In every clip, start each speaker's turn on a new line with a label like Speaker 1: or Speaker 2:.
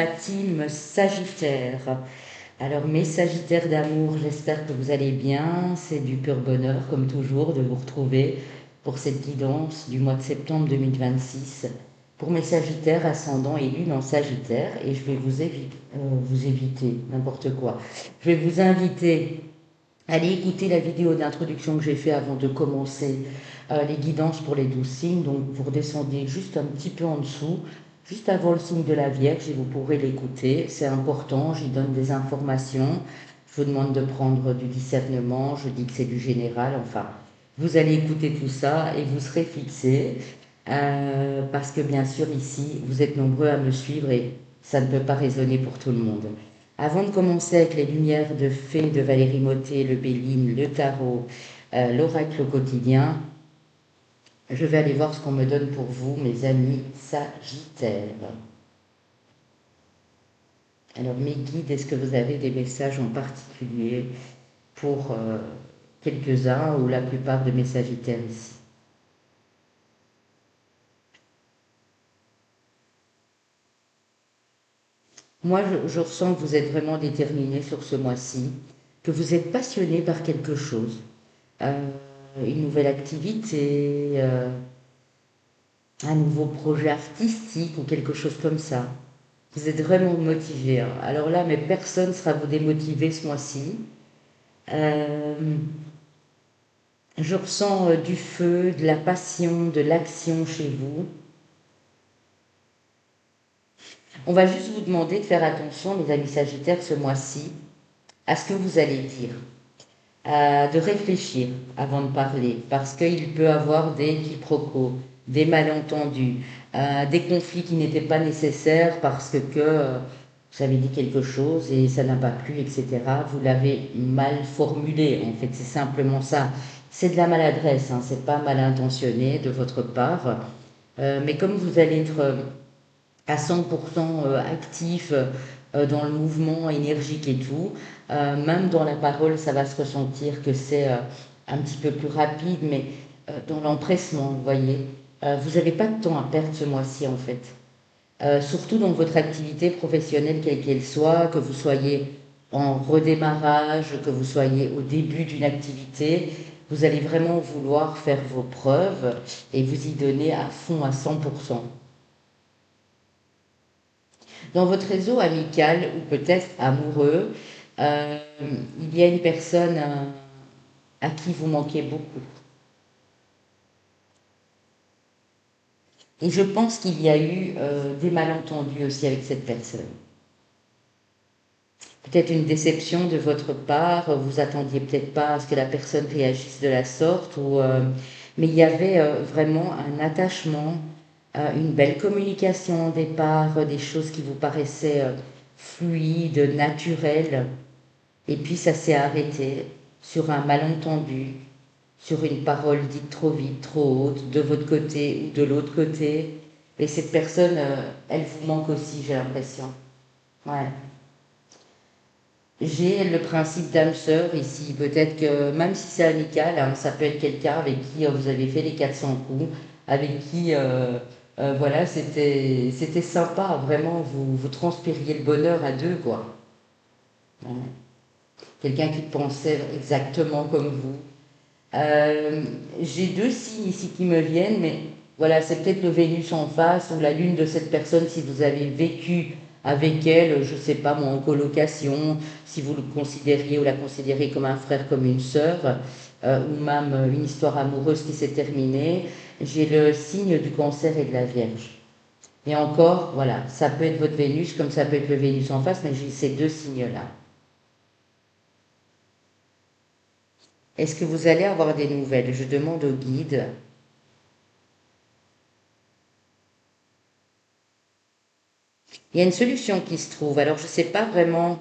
Speaker 1: ma team Sagittaire. Alors mes Sagittaires d'amour, j'espère que vous allez bien. C'est du pur bonheur, comme toujours, de vous retrouver pour cette guidance du mois de septembre 2026. Pour mes Sagittaires, ascendant et lune en Sagittaire, et je vais vous éviter n'importe quoi. Je vais vous inviter à aller écouter la vidéo d'introduction que j'ai fait avant de commencer les guidances pour les 12 signes. Donc vous redescendez juste un petit peu en dessous, juste avant le signe de la Vierge, et vous pourrez l'écouter. C'est important, j'y donne des informations. Je vous demande de prendre du discernement, je dis que c'est du général, enfin. Vous allez écouter tout ça et vous serez fixé, parce que bien sûr ici, vous êtes nombreux à me suivre et ça ne peut pas résonner pour tout le monde. Avant de commencer avec les lumières de fées de Valérie Mottet, le Béline, le tarot, l'oracle au quotidien, je vais aller voir ce qu'on me donne pour vous, mes amis Sagittaires. Alors mes guides, est-ce que vous avez des messages en particulier pour quelques-uns ou la plupart de mes Sagittaires ici? Moi, je ressens que vous êtes vraiment déterminé sur ce mois-ci, que vous êtes passionné par quelque chose, euh, une nouvelle activité, un nouveau projet artistique ou quelque chose comme ça. Vous êtes vraiment motivé, hein. Alors là, mais personne ne sera vous démotiver ce mois-ci. Euh, je ressens du feu, de la passion, de l'action chez vous. On va juste vous demander de faire attention, mes amis Sagittaires, ce mois-ci, à ce que vous allez dire. De réfléchir avant de parler, parce qu'il peut avoir des quiproquos, des malentendus, des conflits qui n'étaient pas nécessaires parce que vous avez dit quelque chose et ça n'a pas plu, etc. Vous l'avez mal formulé, en fait, c'est simplement ça. C'est de la maladresse, hein, c'est pas mal intentionné de votre part. Mais comme vous allez être à 100% actif dans le mouvement énergique et tout. Même dans la parole, ça va se ressentir que c'est un petit peu plus rapide, mais dans l'empressement, vous voyez. Vous n'avez pas de temps à perdre ce mois-ci, en fait. Surtout dans votre activité professionnelle, quelle qu'elle soit, que vous soyez en redémarrage, que vous soyez au début d'une activité, vous allez vraiment vouloir faire vos preuves et vous y donner à fond, à 100%. Dans votre réseau amical ou peut-être amoureux, euh, il y a une personne à qui vous manquez beaucoup. Et je pense qu'il y a eu des malentendus aussi avec cette personne. Peut-être une déception de votre part, vous attendiez peut-être pas à ce que la personne réagisse de la sorte, mais il y avait vraiment un attachement, une belle communication au départ, des choses qui vous paraissaient fluides, naturelles. Et puis ça s'est arrêté sur un malentendu, sur une parole dite trop vite, trop haute, de votre côté ou de l'autre côté. Et cette personne, elle vous manque aussi, j'ai l'impression. Ouais. J'ai le principe d'âme-sœur ici. Peut-être que même si c'est amical, hein, ça peut être quelqu'un avec qui vous avez fait les 400 coups, avec qui, voilà, c'était sympa. Vraiment, vous transpiriez le bonheur à deux, quoi. Ouais. Quelqu'un qui pensait exactement comme vous. J'ai deux signes ici qui me viennent, mais voilà, c'est peut-être le Vénus en face ou la lune de cette personne si vous avez vécu avec elle, je ne sais pas moi, en colocation, si vous le considériez ou la considérez comme un frère, comme une sœur, ou même une histoire amoureuse qui s'est terminée. J'ai le signe du Cancer et de la Vierge. Et encore, voilà, ça peut être votre Vénus comme ça peut être le Vénus en face, mais j'ai ces deux signes-là. Est-ce que vous allez avoir des nouvelles? Je demande au guide. Il y a une solution qui se trouve. Alors, je ne sais pas vraiment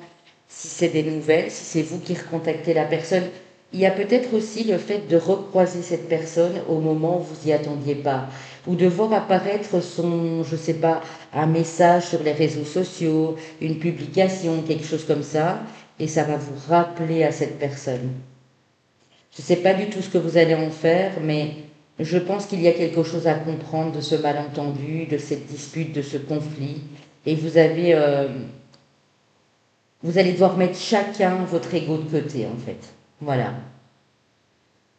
Speaker 1: si c'est des nouvelles, si c'est vous qui recontactez la personne. Il y a peut-être aussi le fait de recroiser cette personne au moment où vous y attendiez pas. Ou de voir apparaître son, je ne sais pas, un message sur les réseaux sociaux, une publication, quelque chose comme ça. Et ça va vous rappeler à cette personne. Je ne sais pas du tout ce que vous allez en faire, mais je pense qu'il y a quelque chose à comprendre de ce malentendu, de cette dispute, de ce conflit. et vous allez devoir mettre chacun votre ego de côté, en fait. Voilà.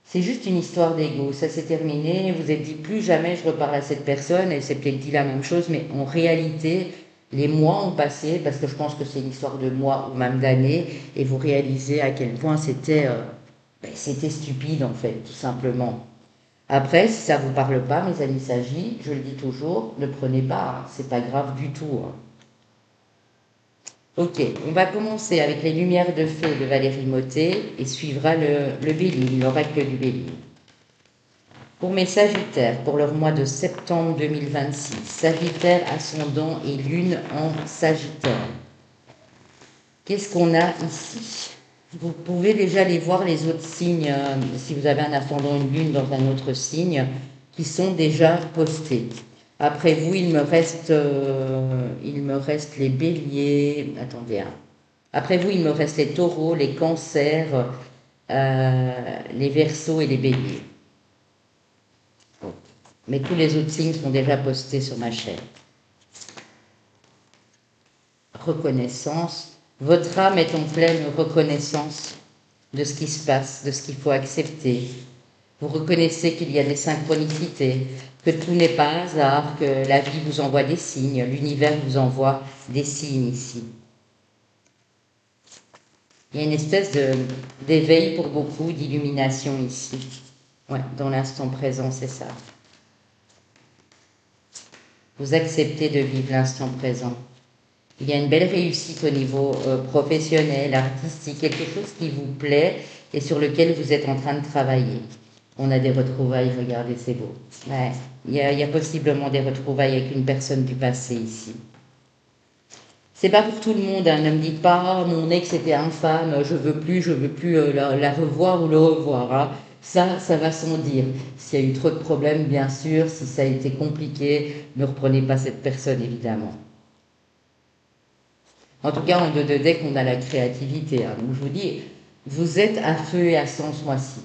Speaker 1: C'est juste une histoire d'ego, ça s'est terminé, vous êtes dit plus jamais je reparle à cette personne, et c'est peut-être dit la même chose, mais en réalité, les mois ont passé, parce que je pense que c'est une histoire de mois ou même d'années, et vous réalisez à quel point c'était stupide en fait, tout simplement. Après, si ça vous parle pas, mes amis sagis, je le dis toujours, ne prenez pas, hein, c'est pas grave du tout, hein. Ok, on va commencer avec les lumières de feu de Valérie Mottet et suivra le Béline, l'oracle du Béline. Pour mes Sagittaires, pour leur mois de septembre 2026, Sagittaire, ascendant et lune en Sagittaire. Qu'est-ce qu'on a ici? Vous pouvez déjà aller voir les autres signes, si vous avez un ascendant, une lune dans un autre signe, qui sont déjà postés. Après vous, il me reste les béliers. Attendez, hein. Après vous, il me reste les taureaux, les cancers, les verseaux et les béliers. Mais tous les autres signes sont déjà postés sur ma chaîne. Reconnaissance. Votre âme est en pleine reconnaissance de ce qui se passe, de ce qu'il faut accepter. Vous reconnaissez qu'il y a des synchronicités, que tout n'est pas hasard, que la vie vous envoie des signes, l'univers vous envoie des signes ici. Il y a une espèce d'éveil pour beaucoup, d'illumination ici. Ouais, dans l'instant présent, c'est ça. Vous acceptez de vivre l'instant présent. Il y a une belle réussite au niveau professionnel, artistique, quelque chose qui vous plaît et sur lequel vous êtes en train de travailler. On a des retrouvailles, regardez, c'est beau. Ouais. Il y a possiblement des retrouvailles avec une personne du passé ici. C'est pas pour tout le monde, hein. Ne me dites pas, mon ex était infâme, je veux plus la revoir ou le revoir, hein. Ça va sans dire. S'il y a eu trop de problèmes, bien sûr, si ça a été compliqué, ne reprenez pas cette personne, évidemment. En tout cas, en 2 deck, on a la créativité, hein. Donc je vous dis, vous êtes à feu et à sang ce mois-ci.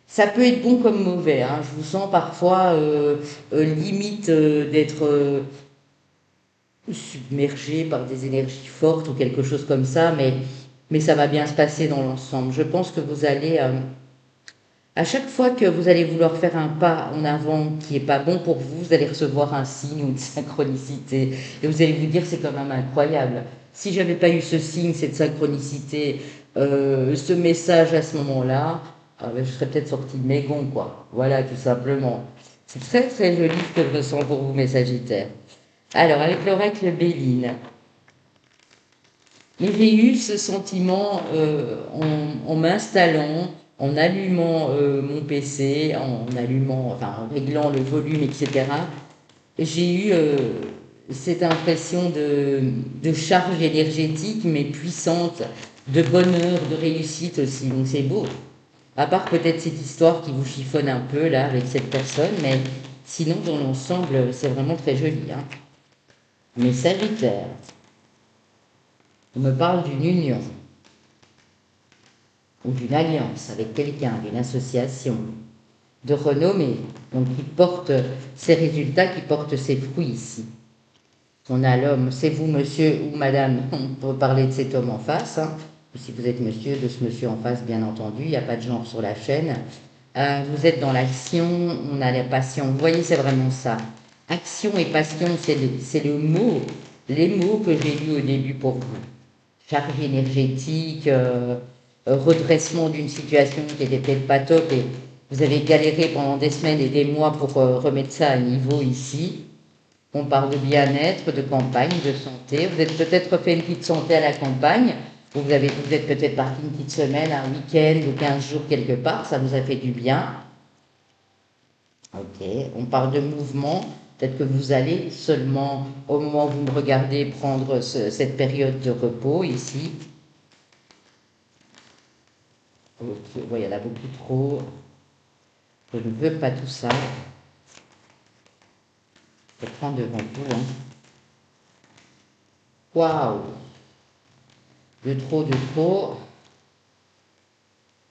Speaker 1: Ça peut être bon comme mauvais, hein. Je vous sens parfois limite d'être submergé par des énergies fortes ou quelque chose comme ça, mais ça va bien se passer dans l'ensemble. Je pense que vous allez, à chaque fois que vous allez vouloir faire un pas en avant qui n'est pas bon pour vous, vous allez recevoir un signe ou une synchronicité. Et vous allez vous dire, c'est quand même incroyable. Si j'avais pas eu ce signe, cette synchronicité, ce message à ce moment-là, ben, je serais peut-être sortie de mes gonds, quoi. Voilà, tout simplement. C'est très très joli ce que je ressens pour vous, mes Sagittaires. Alors, avec l'oracle Béline, j'ai eu ce sentiment en m'installant, en allumant mon PC, en réglant le volume, etc. J'ai eu cette impression de charge énergétique, mais puissante, de bonheur, de réussite aussi. Donc c'est beau. À part peut-être cette histoire qui vous chiffonne un peu là avec cette personne, mais sinon dans l'ensemble, c'est vraiment très joli, hein. Mais Sagittaire, on me parle d'une union ou d'une alliance avec quelqu'un, d'une association, de renommée, donc qui porte ses résultats, qui porte ses fruits ici. On a l'homme, c'est vous monsieur ou madame, on peut parler de cet homme en face, hein. Si vous êtes monsieur, de ce monsieur en face, bien entendu, il n'y a pas de genre sur la chaîne. Vous êtes dans l'action, on a la passion, vous voyez, c'est vraiment ça. Action et passion, c'est le mot, les mots que j'ai lus au début pour vous. Charge énergétique, redressement d'une situation qui n'était peut-être pas top et vous avez galéré pendant des semaines et des mois pour remettre ça à niveau ici. On parle de bien-être, de campagne, de santé. Vous êtes peut-être fait une petite santé à la campagne, ou vous êtes peut-être parti une petite semaine, un week-end ou 15 jours quelque part, ça vous a fait du bien. Ok, on parle de mouvement. Peut-être que vous allez seulement, au moment où vous me regardez, prendre cette période de repos ici. Ok, il y en a beaucoup trop. Je ne veux pas tout ça. Je prends devant vous, hein. Waouh! De trop, de trop.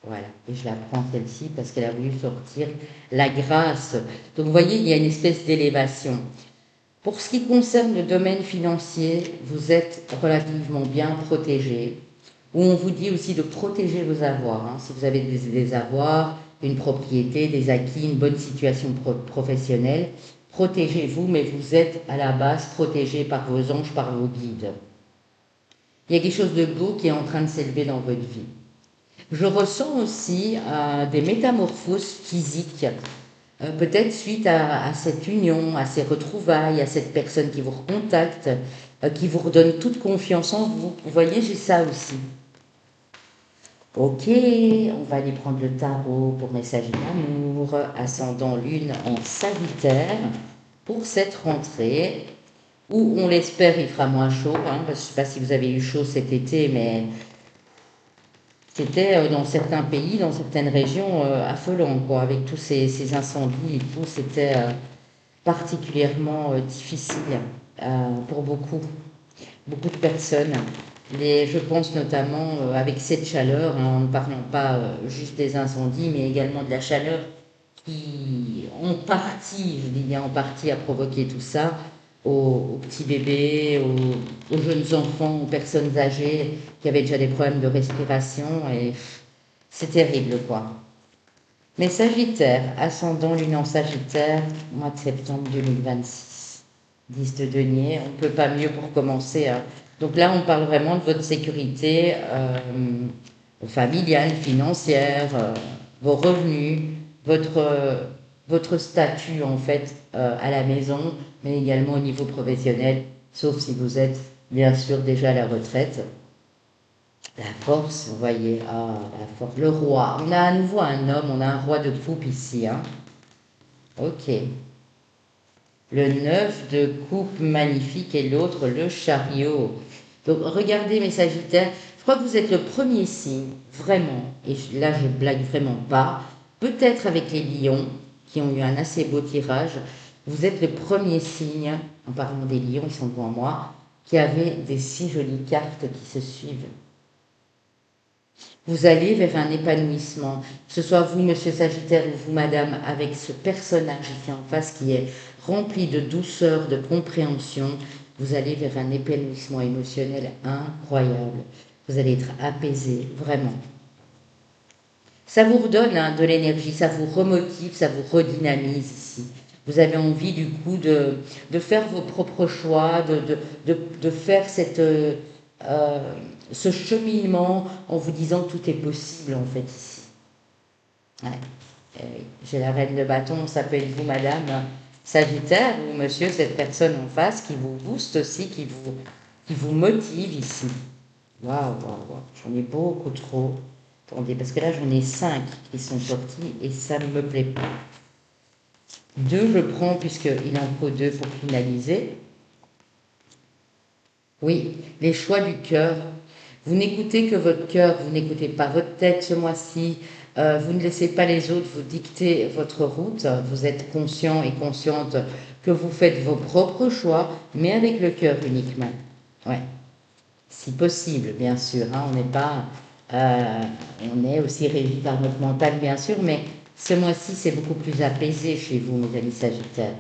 Speaker 1: Voilà, et je la prends celle-ci parce qu'elle a voulu sortir la grâce. Donc vous voyez, il y a une espèce d'élévation. Pour ce qui concerne le domaine financier, vous êtes relativement bien protégé, où on vous dit aussi de protéger vos avoirs. Hein. Si vous avez des avoirs, une propriété, des acquis, une bonne situation professionnelle, protégez-vous, mais vous êtes à la base protégé par vos anges, par vos guides. Il y a quelque chose de beau qui est en train de s'élever dans votre vie. Je ressens aussi des métamorphoses physiques, peut-être suite à cette union, à ces retrouvailles, à cette personne qui vous recontacte, qui vous redonne toute confiance en vous. Vous voyez, j'ai ça aussi. Ok, on va aller prendre le tarot pour message d'amour, ascendant lune en Sagittaire, pour cette rentrée, où on l'espère il fera moins chaud. Hein, je ne sais pas si vous avez eu chaud cet été, mais c'était dans certains pays, dans certaines régions, affolant, quoi, avec tous ces incendies et tout. C'était particulièrement difficile pour beaucoup de personnes. Je pense notamment avec cette chaleur, hein, en ne parlant pas juste des incendies, mais également de la chaleur qui, en partie, je dis bien en partie, a provoqué tout ça aux petits bébés, aux jeunes enfants, aux personnes âgées qui avaient déjà des problèmes de respiration. Et c'est terrible, quoi. Mais Sagittaire, ascendant lune en Sagittaire, mois de septembre 2026. 10 de denier, on ne peut pas mieux pour commencer. Hein. Donc là, on parle vraiment de votre sécurité familiale, financière, vos revenus, votre statut en fait à la maison, mais également au niveau professionnel, sauf si vous êtes bien sûr déjà à la retraite. La force, vous voyez, la force, le roi. On a à nouveau un homme, on a un roi de coupe ici. Hein. Ok. Le 9 de coupe magnifique et l'autre le chariot. Donc regardez mes Sagittaires, je crois que vous êtes le premier signe, vraiment, et là je blague vraiment pas, peut-être avec les lions qui ont eu un assez beau tirage, vous êtes le premier signe, en parlant des lions, ils sont devant moi, qui avait des si jolies cartes qui se suivent. Vous allez vers un épanouissement, que ce soit vous, monsieur Sagittaire, ou vous, madame, avec ce personnage ici en face qui est rempli de douceur, de compréhension. Vous allez vers un épanouissement émotionnel incroyable. Vous allez être apaisé, vraiment. Ça vous redonne de l'énergie, ça vous remotive, ça vous redynamise ici. Vous avez envie du coup de faire vos propres choix, de faire ce cheminement en vous disant que tout est possible en fait ici. Ouais. J'ai la reine de bâton, ça peut être vous madame Sagittaire ou monsieur, cette personne en face qui vous booste aussi, qui vous motive ici. Waouh, j'en ai beaucoup trop. Attendez, parce que là j'en ai 5 qui sont sortis et ça ne me plaît pas. 2 je prends puisqu'il en faut 2 pour finaliser. Oui, les choix du cœur. Vous n'écoutez que votre cœur, vous n'écoutez pas votre tête ce mois-ci. Vous ne laissez pas les autres vous dicter votre route. Vous êtes conscient et consciente que vous faites vos propres choix, mais avec le cœur uniquement. Ouais. Si possible, bien sûr. Hein, on n'est pas, on est aussi régi par notre mental, bien sûr, mais ce mois-ci, c'est beaucoup plus apaisé chez vous, mes amis Sagittaires.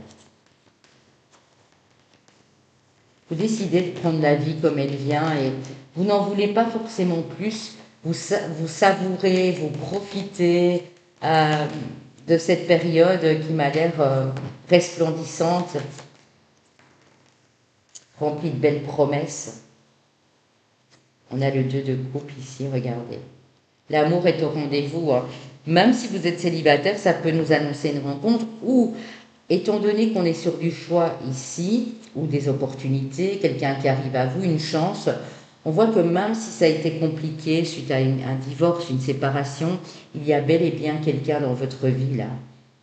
Speaker 1: Vous décidez de prendre la vie comme elle vient et vous n'en voulez pas forcément plus. Vous savourez, vous profitez de cette période qui m'a l'air resplendissante, remplie de belles promesses. On a le 2 de coupe ici, regardez. L'amour est au rendez-vous. Hein. Même si vous êtes célibataire, ça peut nous annoncer une rencontre ou, étant donné qu'on est sur du choix ici, ou des opportunités, quelqu'un qui arrive à vous, une chance, on voit que même si ça a été compliqué suite à un divorce, une séparation, il y a bel et bien quelqu'un dans votre vie là.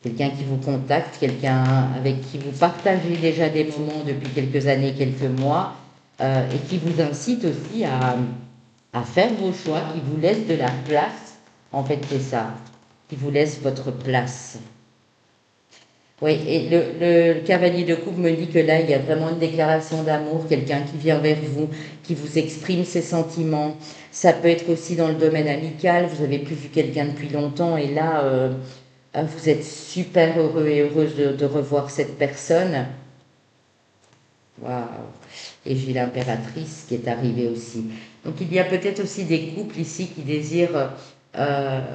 Speaker 1: Quelqu'un qui vous contacte, quelqu'un avec qui vous partagez déjà des moments depuis quelques années, quelques mois, et qui vous incite aussi à faire vos choix, qui vous laisse de la place. En fait, c'est ça, qui vous laisse votre place. Oui, et le cavalier de coupe me dit que là, il y a vraiment une déclaration d'amour, quelqu'un qui vient vers vous, qui vous exprime ses sentiments. Ça peut être aussi dans le domaine amical, vous n'avez plus vu quelqu'un depuis longtemps et là, vous êtes super heureux et heureuse de revoir cette personne. Waouh. Et j'ai l'impératrice qui est arrivée aussi. Donc il y a peut-être aussi des couples ici qui désirent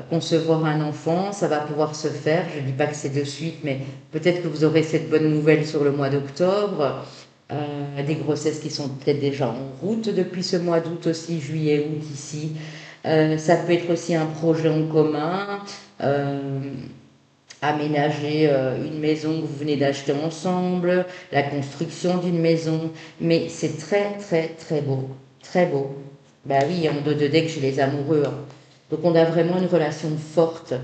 Speaker 1: concevoir un enfant. Ça va pouvoir se faire. Je ne dis pas que c'est de suite, mais peut-être que vous aurez cette bonne nouvelle sur le mois d'octobre. Des grossesses qui sont peut-être déjà en route depuis ce mois d'août aussi, juillet, août ici. Ça peut être aussi un projet en commun. Euh, Aménager une maison que vous venez d'acheter ensemble, la construction d'une maison, mais c'est très très très beau, très beau. Bah oui, en dos de deck chez les amoureux, hein. Donc on a vraiment une relation forte,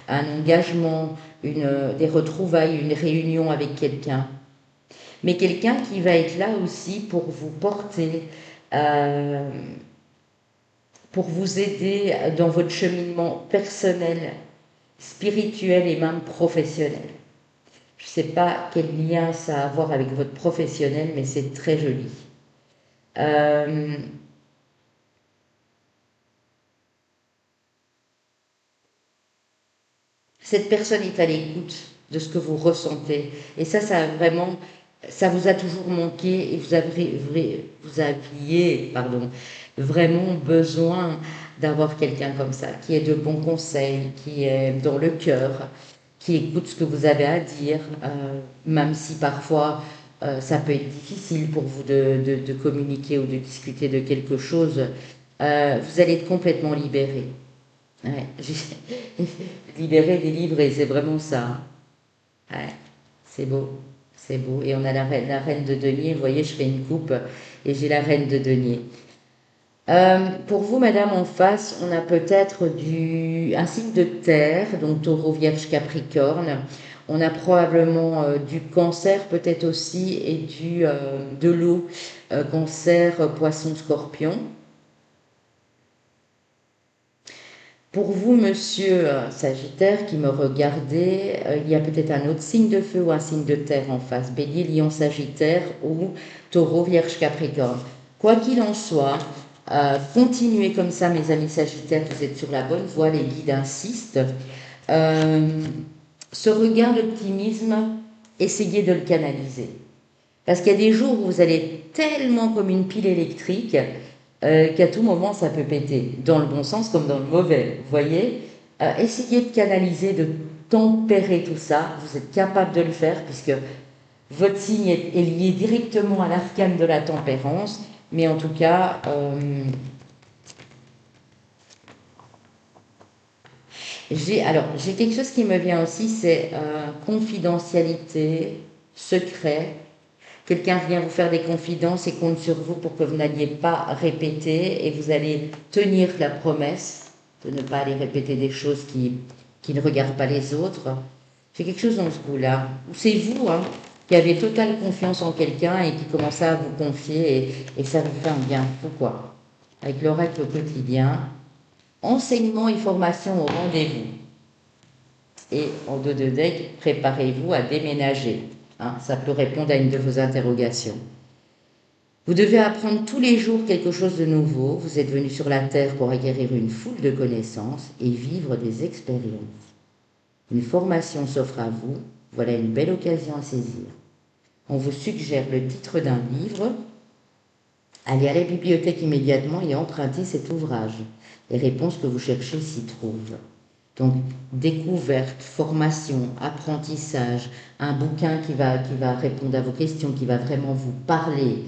Speaker 1: un engagement, des retrouvailles, une réunion avec quelqu'un. Mais quelqu'un qui va être là aussi pour vous porter, euh, pour vous aider dans votre cheminement personnel, spirituel et même professionnel. Je ne sais pas quel lien ça a à voir avec votre professionnel, mais c'est très joli. Euh, cette personne est à l'écoute de ce que vous ressentez. Et ça a vraiment, ça vous a toujours manqué et vous aviez, pardon, vraiment besoin d'avoir quelqu'un comme ça, qui ait de bons conseils, qui est dans le cœur, qui écoute ce que vous avez à dire, même si parfois ça peut être difficile pour vous de communiquer ou de discuter de quelque chose, vous allez être complètement libéré. Ouais, libéré, délivré, c'est vraiment ça. Ouais, c'est beau, c'est beau. Et on a la reine de denier, vous voyez, je fais une coupe et j'ai la reine de denier. Pour vous, madame, en face, on a peut-être un signe de terre, donc taureau, vierge, capricorne. On a probablement du cancer peut-être aussi et de l'eau, cancer, poisson, scorpion. Pour vous, monsieur Sagittaire, qui me regardez, il y a peut-être un autre signe de feu ou un signe de terre en face, Bélier, Lion, Sagittaire ou Taureau, Vierge, Capricorne. Quoi qu'il en soit, continuez comme ça, mes amis Sagittaires, vous êtes sur la bonne voie, les guides insistent. Euh, Ce regard d'optimisme, essayez de le canaliser. Parce qu'il y a des jours où vous allez être tellement comme une pile électrique qu'à tout moment ça peut péter, dans le bon sens comme dans le mauvais. Vous voyez, essayez de canaliser, de tempérer tout ça. Vous êtes capable de le faire puisque votre signe est lié directement à l'arcane de la tempérance. Mais en tout cas, j'ai quelque chose qui me vient aussi, c'est confidentialité, secret. Quelqu'un vient vous faire des confidences et compte sur vous pour que vous n'alliez pas répéter et vous allez tenir la promesse de ne pas aller répéter des choses qui ne regardent pas les autres. C'est quelque chose dans ce goût-là. C'est vous hein, qui avez totale confiance en quelqu'un et qui commencez à vous confier et ça vous fait un bien fou, quoi. Avec l'oracle au quotidien, enseignement et formation au rendez-vous. Et en dos de deck, préparez-vous à déménager. Hein, ça peut répondre à une de vos interrogations. Vous devez apprendre tous les jours quelque chose de nouveau. Vous êtes venu sur la Terre pour acquérir une foule de connaissances et vivre des expériences. Une formation s'offre à vous. Voilà une belle occasion à saisir. On vous suggère le titre d'un livre. Allez à la bibliothèque immédiatement et empruntez cet ouvrage. Les réponses que vous cherchez s'y trouvent. Donc, découverte, formation, apprentissage, un bouquin qui va répondre à vos questions, qui va vraiment vous parler.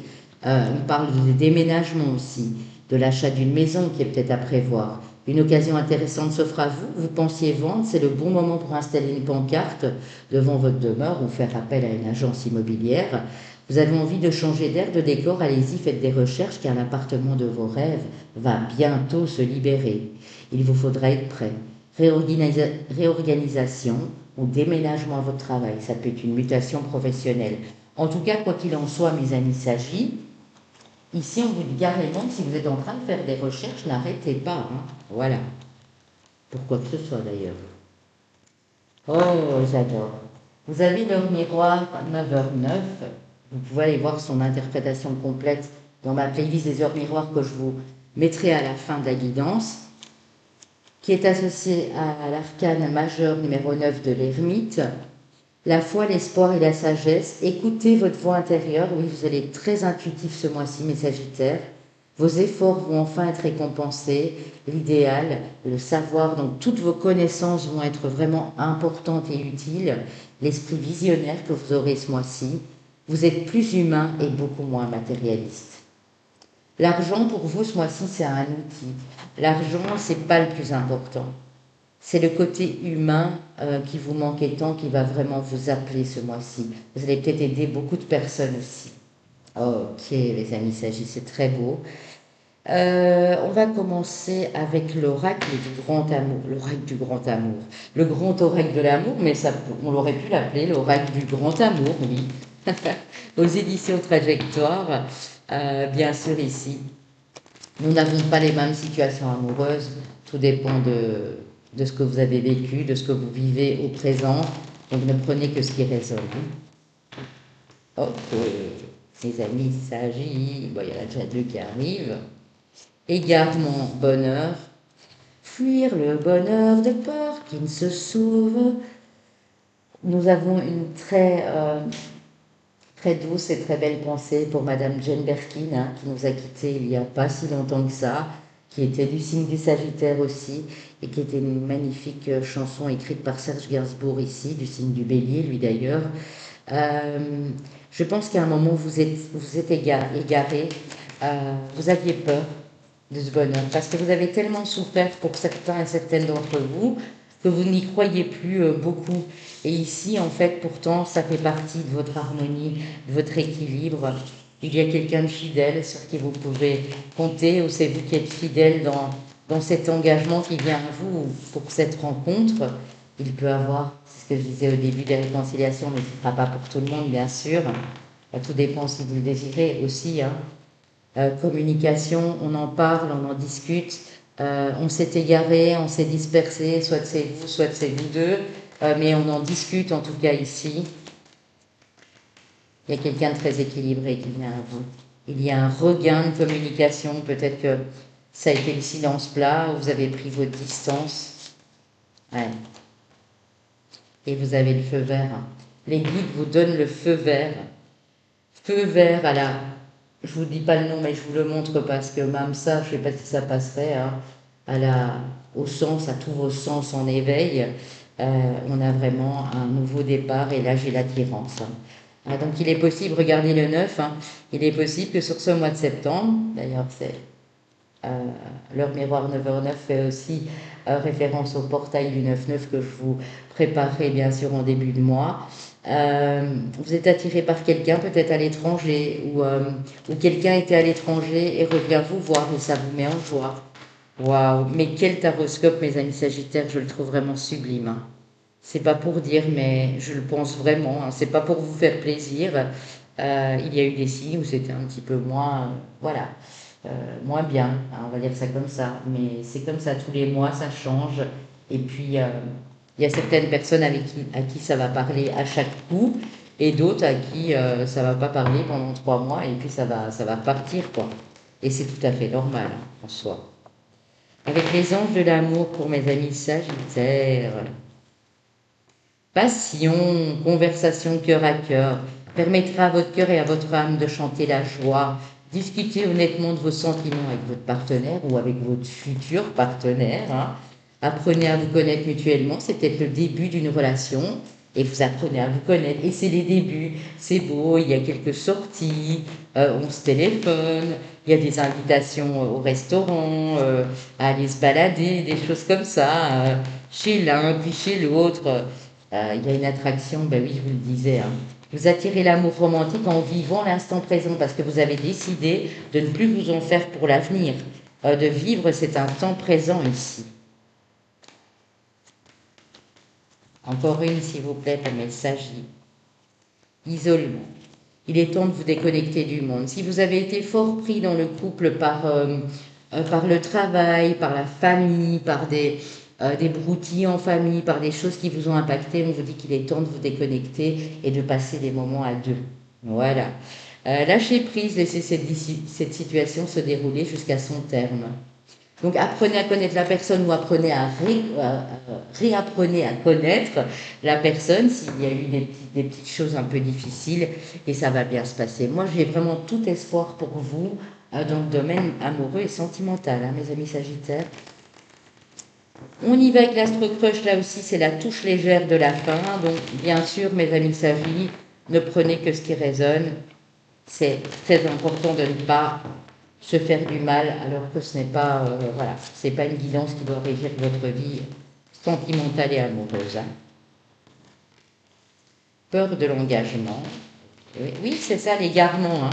Speaker 1: On parle de déménagement aussi, de l'achat d'une maison qui est peut-être à prévoir. Une occasion intéressante s'offre à vous. Vous pensiez vendre, c'est le bon moment pour installer une pancarte devant votre demeure ou faire appel à une agence immobilière. Vous avez envie de changer d'air, de décor, allez-y, faites des recherches car l'appartement de vos rêves va bientôt se libérer. Il vous faudra être prêt. Réorganisation ou déménagement à votre travail, ça peut être une mutation professionnelle. En tout cas, quoi qu'il en soit, mes amis Sagis, ici on vous dit carrément que si vous êtes en train de faire des recherches, n'arrêtez pas. Hein. Voilà. Pour quoi que ce soit d'ailleurs. Oh, j'adore. Vous avez l'heure miroir 9h09. Vous pouvez aller voir son interprétation complète dans ma playlist des heures miroirs que je vous mettrai à la fin de la guidance, qui est associée à l'arcane majeur numéro 9 de l'ermite. La foi, l'espoir et la sagesse. Écoutez votre voix intérieure. Oui, vous allez être très intuitif ce mois-ci, mes Sagittaires. Vos efforts vont enfin être récompensés. L'idéal, le savoir, donc toutes vos connaissances vont être vraiment importantes et utiles. L'esprit visionnaire que vous aurez ce mois-ci. Vous êtes plus humain et beaucoup moins matérialiste. L'argent, pour vous, ce mois-ci, c'est un outil. L'argent, c'est pas le plus important. C'est le côté humain qui vous manquait tant qui va vraiment vous appeler ce mois-ci. Vous allez peut-être aider beaucoup de personnes aussi. Ok, les amis Sagis, c'est très beau. On va commencer avec l'oracle du grand amour. L'oracle du grand amour. Le grand oracle de l'amour, mais ça, on aurait pu l'appeler l'oracle du grand amour, oui. Aux éditions Trajectoire, bien sûr ici. Nous n'avons pas les mêmes situations amoureuses. Tout dépend de ce que vous avez vécu, de ce que vous vivez au présent. Donc ne prenez que ce qui résonne. Ok, mes amis, il s'agit. Bon, il y en a déjà deux qui arrivent. Égarement, bonheur. Fuir le bonheur de peur qui ne se sauve. Nous avons une très douce et très belle pensée pour Madame Jane Birkin, hein, qui nous a quittés il n'y a pas si longtemps que ça, qui était du signe du Sagittaire aussi, et qui était une magnifique chanson écrite par Serge Gainsbourg ici, du signe du Bélier, lui d'ailleurs. Je pense qu'à un moment, vous êtes égaré, vous aviez peur de ce bonheur, parce que vous avez tellement souffert pour certains et certaines d'entre vous, que vous n'y croyez plus beaucoup. Et ici, en fait, pourtant, ça fait partie de votre harmonie, de votre équilibre. Il y a quelqu'un de fidèle sur qui vous pouvez compter, ou c'est vous qui êtes fidèle dans cet engagement qui vient à vous pour cette rencontre. Il peut avoir, c'est ce que je disais au début des réconciliations, mais ce ne sera pas pour tout le monde, bien sûr. Tout dépend si vous le désirez aussi, hein. Communication, on en parle, on en discute, on s'est égaré, on s'est dispersé, soit c'est vous, soit c'est vous deux, mais on en discute en tout cas ici. Il y a quelqu'un de très équilibré qui vient à vous. Il y a un regain de communication, peut-être que ça a été le silence plat, vous avez pris votre distance. Ouais. Et vous avez le feu vert. Les guides vous donnent le feu vert. Feu vert à la... Je vous dis pas le nom, mais je vous le montre parce que même ça, je sais pas si ça passerait, hein, au sens, à tous vos sens en éveil. On a vraiment un nouveau départ et là j'ai l'attirance. Donc il est possible, regardez le 9, hein, il est possible que sur ce mois de septembre, d'ailleurs c'est l'heure miroir 9h09 fait aussi référence au portail du 9-9 que je vous préparerai bien sûr en début de mois. Vous êtes attiré par quelqu'un, peut-être à l'étranger, ou quelqu'un était à l'étranger et revient vous voir et ça vous met en joie. Waouh, mais quel taroscope, mes amis Sagittaires, je le trouve vraiment sublime, hein. C'est pas pour dire, mais je le pense vraiment, hein. C'est pas pour vous faire plaisir. Il y a eu des signes où c'était un petit peu moins, voilà, moins bien, hein, on va dire ça comme ça. Mais c'est comme ça, tous les mois, ça change. Et puis, il y a certaines personnes à qui ça va parler à chaque coup, et d'autres à qui ça va pas parler pendant 3 mois, et puis ça va partir, quoi. Et c'est tout à fait normal, hein, en soi. Avec les anges de l'amour pour mes amis Sagittaires. Passion, conversation cœur à cœur, permettra à votre cœur et à votre âme de chanter la joie. Discutez honnêtement de vos sentiments avec votre partenaire ou avec votre futur partenaire, hein. Apprenez à vous connaître mutuellement, c'est peut-être le début d'une relation et vous apprenez à vous connaître. Et c'est les débuts, c'est beau, il y a quelques sorties, on se téléphone, il y a des invitations au restaurant, à aller se balader, des choses comme ça, chez l'un puis chez l'autre. Il y a une attraction, ben oui, je vous le disais, hein. Vous attirez l'amour romantique en vivant l'instant présent parce que vous avez décidé de ne plus vous en faire pour l'avenir. De vivre, c'est un temps présent ici. Encore une, s'il vous plaît, pour mes Sagis. Isolement. Il est temps de vous déconnecter du monde. Si vous avez été fort pris dans le couple par le travail, par la famille, par des broutilles en famille, par des choses qui vous ont impacté, on vous dit qu'il est temps de vous déconnecter et de passer des moments à deux. Voilà. Lâchez prise, laissez cette situation se dérouler jusqu'à son terme. Donc apprenez à connaître la personne ou apprenez réapprenez à connaître la personne s'il y a eu des petites choses un peu difficiles et ça va bien se passer. Moi j'ai vraiment tout espoir pour vous dans le domaine amoureux et sentimental, hein, mes amis Sagittaires. On y va avec l'Astro Crush, là aussi c'est la touche légère de la fin. Donc bien sûr mes amis Sagittaires, ne prenez que ce qui résonne. C'est très important de ne pas se faire du mal alors que ce n'est pas, voilà, c'est pas une guidance qui doit régir votre vie sentimentale et amoureuse. Hein. Peur de l'engagement. Oui, oui c'est ça l'égarement. Hein.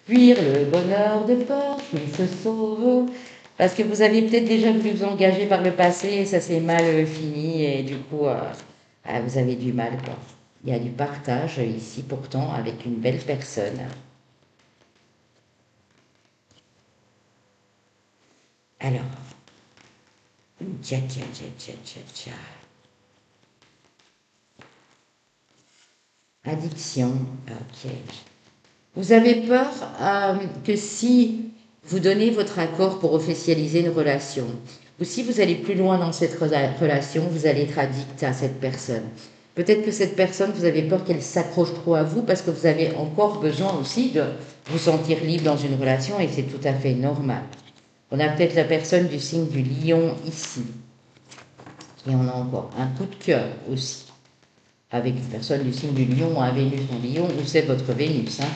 Speaker 1: Fuir le bonheur de peur qu'il se sauve. Parce que vous avez peut-être déjà voulu vous engager par le passé et ça s'est mal fini et du coup, vous avez du mal, quoi. Il y a du partage ici pourtant avec une belle personne. Alors, tcha tcha tcha tcha tcha tcha. Addiction, ok. Vous avez peur que si vous donnez votre accord pour officialiser une relation, ou si vous allez plus loin dans cette relation, vous allez être addict à cette personne. Peut-être que cette personne, vous avez peur qu'elle s'accroche trop à vous parce que vous avez encore besoin aussi de vous sentir libre dans une relation et c'est tout à fait normal. On a peut-être la personne du signe du lion ici. Et on a encore un coup de cœur aussi. Avec une personne du signe du lion à Vénus en lion, où c'est votre Vénus. Hein.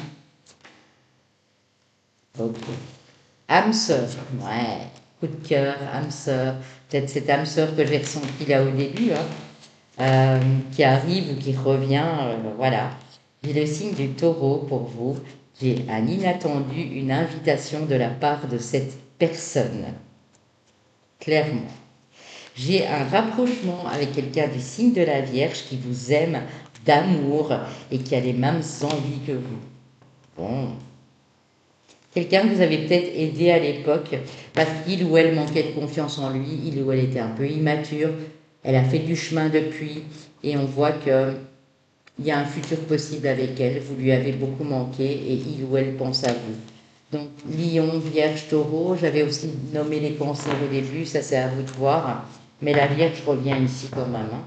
Speaker 1: Ok. Âme sœur, ouais. Coup de cœur, âme sœur. Peut-être cette âme sœur que j'ai ressentie là au début, hein, qui arrive ou qui revient, voilà. J'ai le signe du taureau pour vous. J'ai un inattendu, une invitation de la part de cette personne. Clairement. J'ai un rapprochement avec quelqu'un du signe de la Vierge qui vous aime d'amour et qui a les mêmes envies que vous. Bon. Quelqu'un que vous avez peut-être aidé à l'époque parce qu'il ou elle manquait de confiance en lui, il ou elle était un peu immature, elle a fait du chemin depuis et on voit qu'il y a un futur possible avec elle, vous lui avez beaucoup manqué et il ou elle pense à vous. Donc Lion, Vierge, Taureau, j'avais aussi nommé les cancers au début, ça c'est à vous de voir, mais la Vierge revient ici quand même. Hein.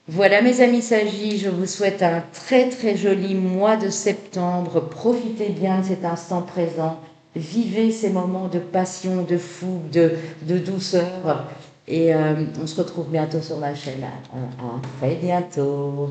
Speaker 1: Voilà mes amis Sagittaires, je vous souhaite un très très joli mois de septembre. Profitez bien de cet instant présent. Vivez ces moments de passion, de fougue, de douceur. Et on se retrouve bientôt sur ma chaîne. À très bientôt.